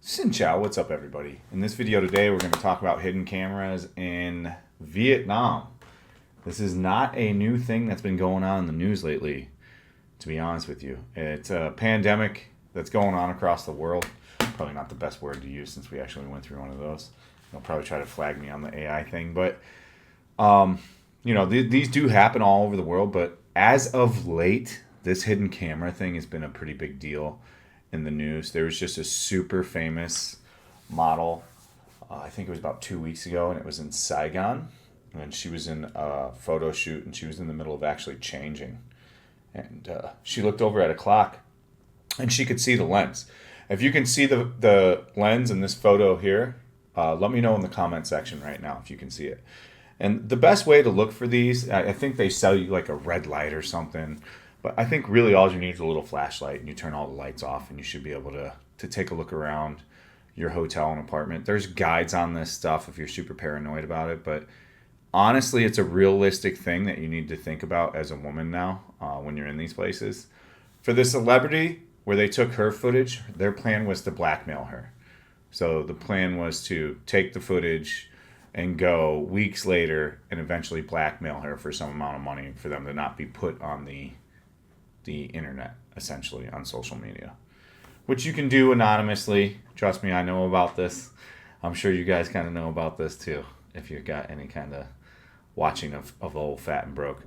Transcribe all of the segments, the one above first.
Xin chao, what's up everybody? In this video today we're going to talk about hidden cameras in Vietnam. This is not a new thing that's been going on in the news lately, to be honest with you. It's a pandemic that's going on across the world. Probably not the best word to use since we actually went through one of those. They'll probably try to flag me on the AI thing, but these do happen all over the world, but as of late, this hidden camera thing has been a pretty big deal in the news. There was just a super famous model, I think it was about 2 weeks ago, and it was in Saigon. And she was in a photo shoot, and she was in the middle of actually changing. And she looked over at a clock, and she could see the lens. If you can see the lens in this photo here, let me know in the comment section right now if you can see it. And the best way to look for these, I think they sell you like a red light or something. But I think really all you need is a little flashlight, and you turn all the lights off, and you should be able to take a look around your hotel and apartment. There's guides on this stuff if you're super paranoid about it, but honestly, it's a realistic thing that you need to think about as a woman now when you're in these places. For the celebrity, where they took her footage, their plan was to blackmail her. So the plan was to take the footage and go weeks later and eventually blackmail her for some amount of money for them to not be put on the internet, essentially, on social media, which you can do anonymously. Trust me, I know about this. I'm sure you guys kind of know about this too, if you've got any kind of watching of old Fat and Broke.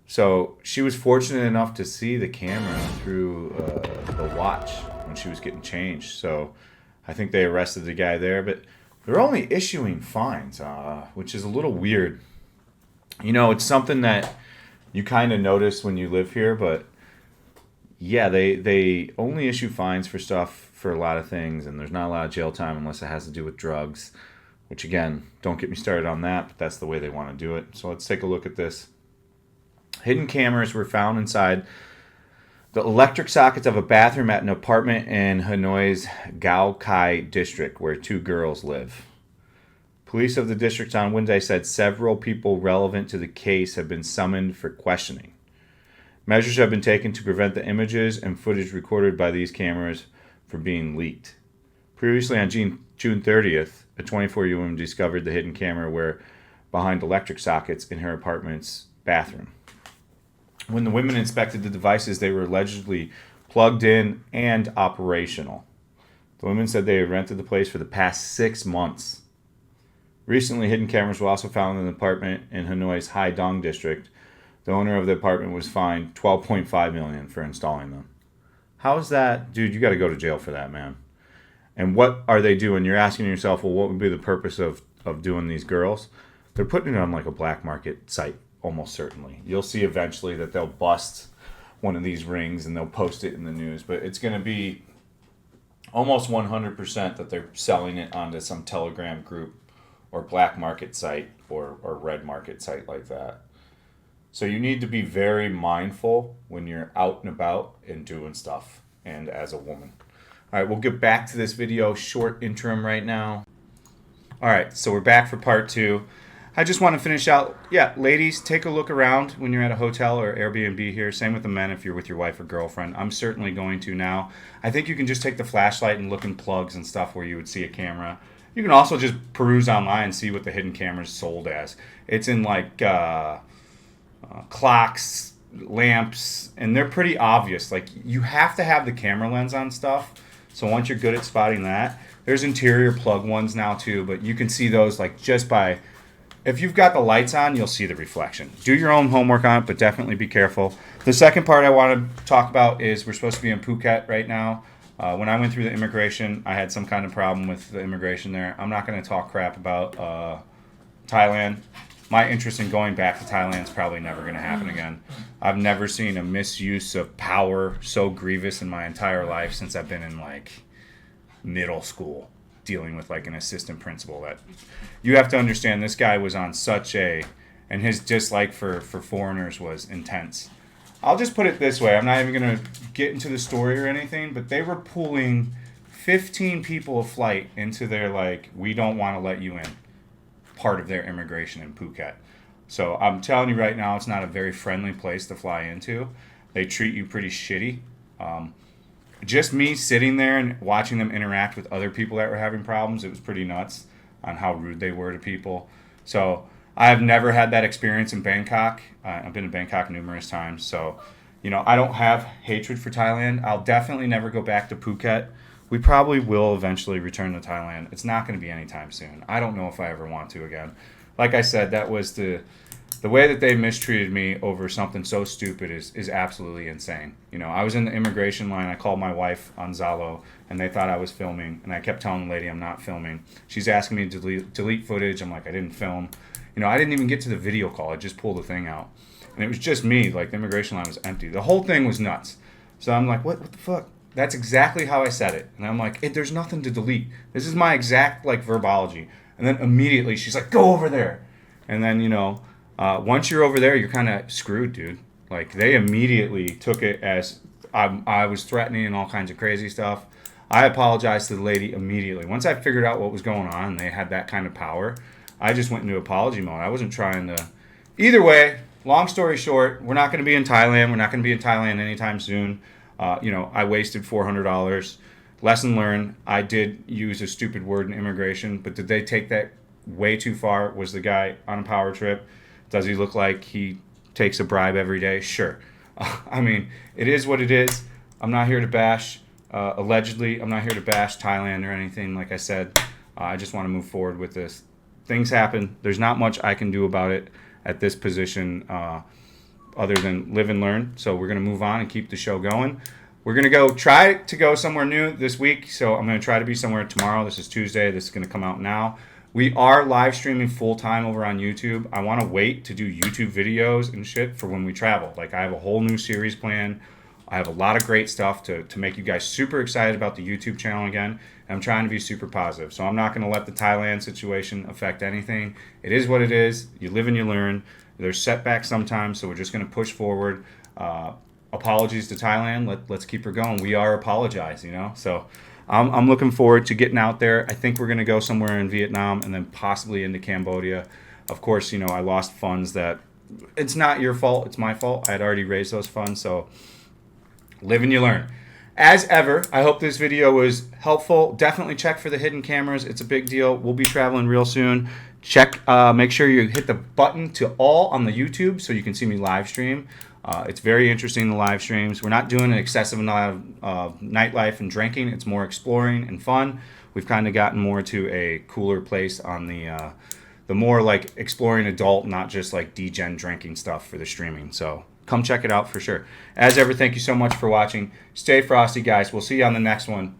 So she was fortunate enough to see the camera through the watch when she was getting changed. So I think they arrested the guy there, but they're only issuing fines, which is a little weird. You know, it's something that you kind of notice when you live here, but yeah, they only issue fines for stuff for a lot of things, and there's not a lot of jail time unless it has to do with drugs, which again, don't get me started on that, but that's the way they want to do it. So let's take a look at this. Hidden cameras were found inside the electric sockets of a bathroom at an apartment in Hanoi's Gao Kai district, where two girls live. Police of the district on Wednesday said several people relevant to the case have been summoned for questioning. Measures have been taken to prevent the images and footage recorded by these cameras from being leaked. Previously on June 30th, a 24-year-old woman discovered the hidden camera behind electric sockets in her apartment's bathroom. When the women inspected the devices, they were allegedly plugged in and operational. The women said they had rented the place for the past 6 months. Recently, hidden cameras were also found in an apartment in Hanoi's Hai Dong district. The owner of the apartment was fined $12.5 million for installing them. How is that? Dude, you got to go to jail for that, man. And what are they doing? You're asking yourself, well, what would be the purpose of doing these girls? They're putting it on like a black market site, almost certainly. You'll see eventually that they'll bust one of these rings and they'll post it in the news. But it's going to be almost 100% that they're selling it onto some Telegram group or black market site or red market site like that. So you need to be very mindful when you're out and about and doing stuff, and as a woman. All right, we'll get back to this video, short interim right now. All right, so we're back for part 2. I just want to finish out, ladies, take a look around when you're at a hotel or Airbnb here. Same with the men if you're with your wife or girlfriend. I'm certainly going to now. I think you can just take the flashlight and look in plugs and stuff where you would see a camera. You can also just peruse online and see what the hidden camera's sold as. It's in like clocks, lamps, and they're pretty obvious. Like, you have to have the camera lens on stuff. So once you're good at spotting that, there's interior plug ones now too, but you can see those like just by, if you've got the lights on, you'll see the reflection. Do your own homework on it, but definitely be careful. The second part I want to talk about is we're supposed to be in Phuket right now. When I went through the immigration, I had some kind of problem with the immigration there. I'm not going to talk crap about Thailand. My interest in going back to Thailand is probably never going to happen again. I've never seen a misuse of power so grievous in my entire life since I've been in like middle school, dealing with like an assistant principal. That you have to understand, this guy was on and his dislike for foreigners was intense. I'll just put it this way. I'm not even going to get into the story or anything, but they were pulling 15 people a flight into their like, we don't want to let you in part of their immigration in Phuket. So I'm telling you right now, it's not a very friendly place to fly into. They treat you pretty shitty. just me sitting there and watching them interact with other people that were having problems, it was pretty nuts on how rude they were to people. So I have never had that experience in Bangkok. I've been to Bangkok numerous times. So, I don't have hatred for Thailand. I'll definitely never go back to Phuket. We probably will eventually return to Thailand. It's not going to be anytime soon. I don't know if I ever want to again. Like I said, that was the way that they mistreated me over something so stupid is absolutely insane. I was in the immigration line. I called my wife on Zalo, and they thought I was filming. And I kept telling the lady I'm not filming. She's asking me to delete footage. I'm like, I didn't film. I didn't even get to the video call. I just pulled the thing out. And it was just me. Like, the immigration line was empty. The whole thing was nuts. So I'm like, what the fuck? That's exactly how I said it. And I'm like, there's nothing to delete. This is my exact, verbology. And then immediately she's like, go over there. And then, once you're over there, you're kind of screwed, dude. Like, they immediately took it as I was threatening and all kinds of crazy stuff. I apologized to the lady immediately. Once I figured out what was going on and they had that kind of power, I just went into apology mode. I wasn't trying to... Either way, long story short, we're not going to be in Thailand. We're not going to be in Thailand anytime soon. I wasted $400. Lesson learned, I did use a stupid word in immigration, but did they take that way too far? Was the guy on a power trip? Does he look like he takes a bribe every day? Sure. I mean, it is what it is. I'm not here to bash, allegedly, I'm not here to bash Thailand or anything. Like I said, I just want to move forward with this. Things happen. There's not much I can do about it at this position other than live and learn. So we're going to move on and keep the show going. We're going to try to go somewhere new this week. So I'm going to try to be somewhere tomorrow. This is Tuesday. This is going to come out now. We are live streaming full time over on YouTube. I want to wait to do YouTube videos and shit for when we travel. Like, I have a whole new series planned. I have a lot of great stuff to make you guys super excited about the YouTube channel again. And I'm trying to be super positive. So I'm not going to let the Thailand situation affect anything. It is what it is. You live and you learn. There's setbacks sometimes, so we're just going to push forward. Apologies to Thailand. Let's keep her going. We are apologize, So I'm looking forward to getting out there. I think we're going to go somewhere in Vietnam and then possibly into Cambodia. Of course, I lost funds that... It's not your fault. It's my fault. I had already raised those funds, so live and you learn. As ever, I hope this video was helpful. Definitely check for the hidden cameras. It's a big deal. We'll be traveling real soon. Make sure you hit the button to all on the YouTube so you can see me live stream. It's very interesting, the live streams. We're not doing an excessive amount of nightlife and drinking. It's more exploring and fun. We've kind of gotten more to a cooler place on the more exploring adult, not just degen drinking stuff for the streaming. So come check it out for sure. As ever, thank you so much for watching. Stay frosty, guys. We'll see you on the next one.